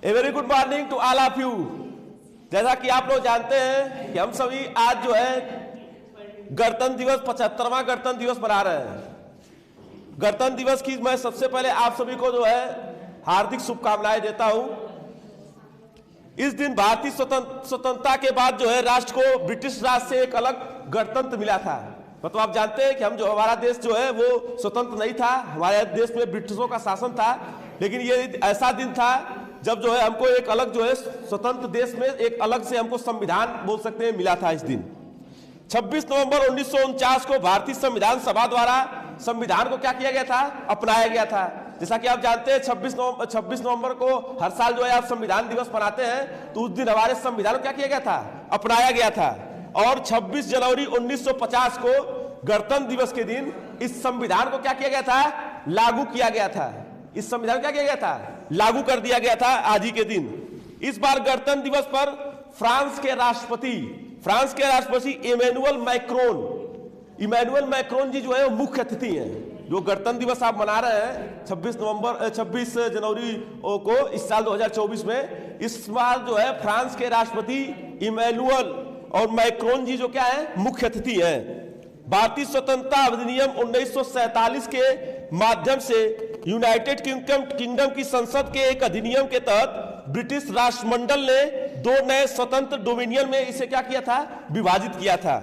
A very good morning to all of you. जैसा कि आप लोग जानते हैं कि हम सभी आज जो है गणतंत्र दिवस 75वां गणतंत्र दिवस मना रहे हैं। गणतंत्र दिवस की मैं सबसे पहले आप सभी को जो है हार्दिक शुभकामनाएं देता हूं। इस दिन भारतीय स्वतंत्रता के बाद जो है राष्ट्र को ब्रिटिश राज से एक अलग गणतंत्र मिला था। मतलब आप जानते हैं कि हम जो हमारा देश जो है वो स्वतंत्र नहीं था, हमारे देश में ब्रिटिशों का शासन था। लेकिन ये ऐसा दिन था जब जो है हमको एक अलग जो है स्वतंत्र देश में एक अलग से हमको संविधान बोल सकते हैं मिला था। इस दिन 26 नवंबर 1949 को भारतीय संविधान सभा द्वारा संविधान को क्या किया गया था, अपनाया गया था। जैसा कि आप जानते हैं 26 नवंबर को हर साल जो है आप संविधान दिवस मनाते हैं, तो उस दिन हमारे संविधान को क्या किया गया था, अपनाया गया था। और 26 जनवरी 1950 को गणतंत्र दिवस के दिन इस संविधान को क्या किया गया था, लागू किया गया था। इस संविधान क्या किया गया था, लागू कर दिया गया था आज ही के दिन। इस बार गणतंत्र दिवस पर फ्रांस के राष्ट्रपति इमैनुअल मैक्रोन जी जो है वो मुख्य अतिथि हैं। जो गणतंत्र दिवस आप मना रहे हैं 26 जनवरी को इस साल 2024 में, इस बार जो है फ्रांस के राष्ट्रपति इमैनुअल और मैक्रोन जी जो क्या है, मुख्य अतिथि हैं। भारतीय स्वतंत्रता अधिनियम 1947 के माध्यम से यूनाइटेड किंगडम की संसद के एक अधिनियम के तहत ब्रिटिश राष्ट्रमंडल ने 2 नए स्वतंत्र डोमिनियन में इसे क्या किया था, विभाजित किया था।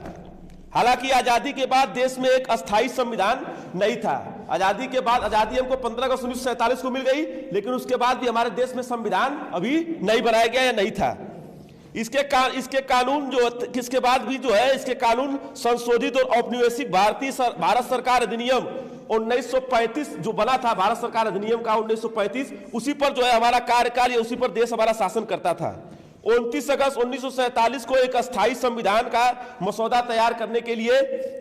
हालांकि आजादी के बाद देश में एक अस्थायी संविधान नहीं था। आजादी के बाद, आजादी हमको 15 अगस्त 1947 को मिल गई, लेकिन उसके बाद भी हमारे देश में संविधान अभी नहीं बनाया गया या नहीं था। इसके कानून जो किसके बाद भी जो है इसके कानून संशोधित और औपनिवेशिक भारत सरकार अधिनियम 1935 जो बना था, भारत सरकार अधिनियम का 1935, उसी पर जो है हमारा कार्यकाल या उसी पर देश हमारा शासन करता था। 29 अगस्त 1947 को एक अस्थायी संविधान का मसौदा तैयार करने के लिए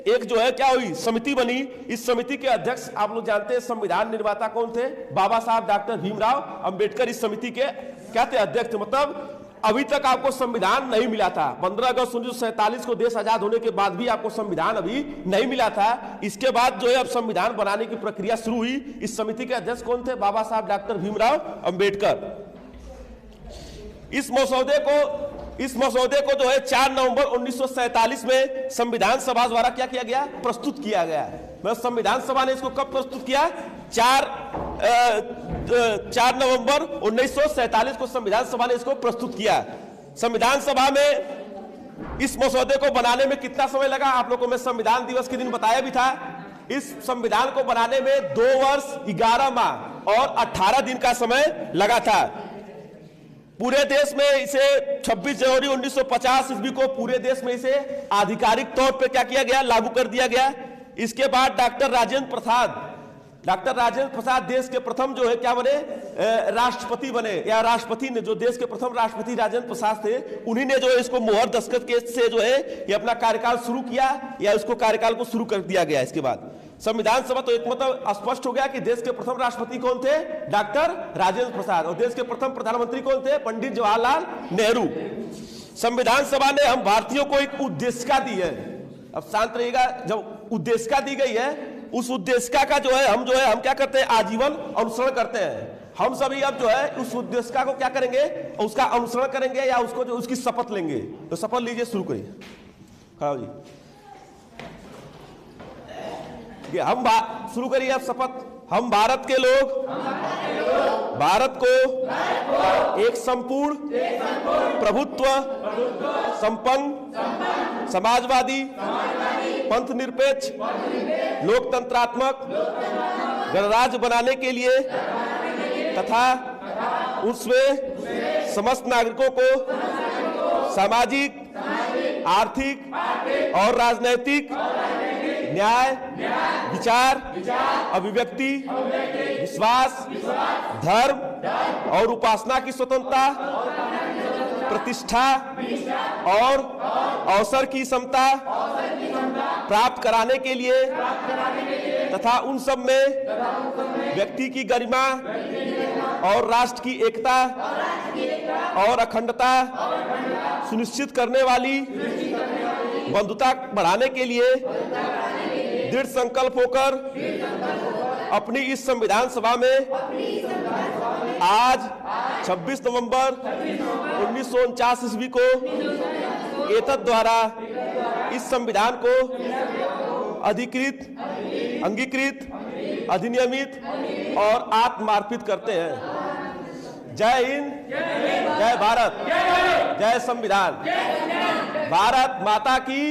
एक जो है क्या हुई, समिति बनी। इस समिति के अध्यक्ष आप लोग जानते हैं संविधान निर्माता कौन थे, बाबा साहब डॉक्टर भीमराव अंबेडकर इस समिति के क्या थे, अध्यक्ष। मतलब अभी तक आपको संविधान नहीं मिला था। 15 अगस्त 1947 को देश आजाद होने के बाद भी आपको संविधान अभी नहीं मिला था। इसके बाद जो है अब संविधान बनाने की प्रक्रिया शुरू हुई। इस समिति के अध्यक्ष कौन थे, बाबा साहब डॉक्टर भीमराव अंबेडकर। इस मसौदे को जो है 4 नवंबर 1947 में संविधान सभा द्वारा क्या किया गया, प्रस्तुत किया गया। मतलब संविधान सभा ने इसको कब प्रस्तुत किया, 4 नवंबर 1947 को संविधान सभा ने इसको प्रस्तुत किया। संविधान सभा में इस मसौदे को बनाने में कितना समय लगा, आप लोगों को मैं संविधान दिवस के दिन बताया भी था। इस संविधान को बनाने में 2 वर्ष 11 माह और 18 दिन का समय लगा था। पूरे देश में इसे 26 जनवरी 1950 ईस्वी को पूरे देश में इसे आधिकारिक तौर पर क्या किया गया, लागू कर दिया गया। इसके बाद डॉक्टर राजेंद्र प्रसाद देश के प्रथम जो है क्या बने, राष्ट्रपति बने, या राष्ट्रपति ने, जो देश के प्रथम राष्ट्रपति राजेंद्र प्रसाद थे, उन्हीं ने जो है इसको मुहर दस्तखत के से जो है ये अपना कार्यकाल शुरू किया, या इसको कार्यकाल को शुरू कर दिया गया। इसके बाद संविधान सभा तो एक मतलब स्पष्ट हो गया कि देश के प्रथम राष्ट्रपति कौन थे, डॉक्टर राजेंद्र प्रसाद, और देश के प्रथम प्रधानमंत्री कौन थे, पंडित जवाहरलाल नेहरू। संविधान सभा ने हम भारतीयों को एक उद्देशिका दी है। अब शांत रहिएगा, जब उद्देशिका दी गई है, उस उद्देशिका का जो है हम क्या करते हैं, आजीवन अनुसरण करते हैं। हम सभी अब जो है उस उद्देशिका को क्या करेंगे, उसका अनुसरण करेंगे या उसको जो उसकी शपथ लेंगे। तो शपथ लीजिए, शुरू करिए। हाँ जी, हम शुरू करिए आप शपथ। हम भारत के लोग भारत को एक संपूर्ण प्रभुत्व संपन्न समाजवादी पंथ निरपेक्ष लोकतंत्रात्मक गणराज्य बनाने के लिए तथा उसमें समस्त नागरिकों को सामाजिक, आर्थिक और राजनैतिक न्याय, विचार, अभिव्यक्ति, विश्वास, धर्म और उपासना की स्वतंत्रता, प्रतिष्ठा और अवसर की समता प्राप्त कराने के लिए तथा उन सब में व्यक्ति की गरिमा और राष्ट्र की एकता और अखंडता सुनिश्चित करने वाली बंधुता बढ़ाने के लिए दृढ़ संकल्प होकर अपनी इस संविधान सभा में आज 26 नवंबर 1949 ईस्वी को एतद द्वारा इस संविधान को अधिकृत, अंगीकृत, अधिनियमित और आत्मार्पित करते हैं। जय हिंद, जय भारत, जय संविधान। भारत माता की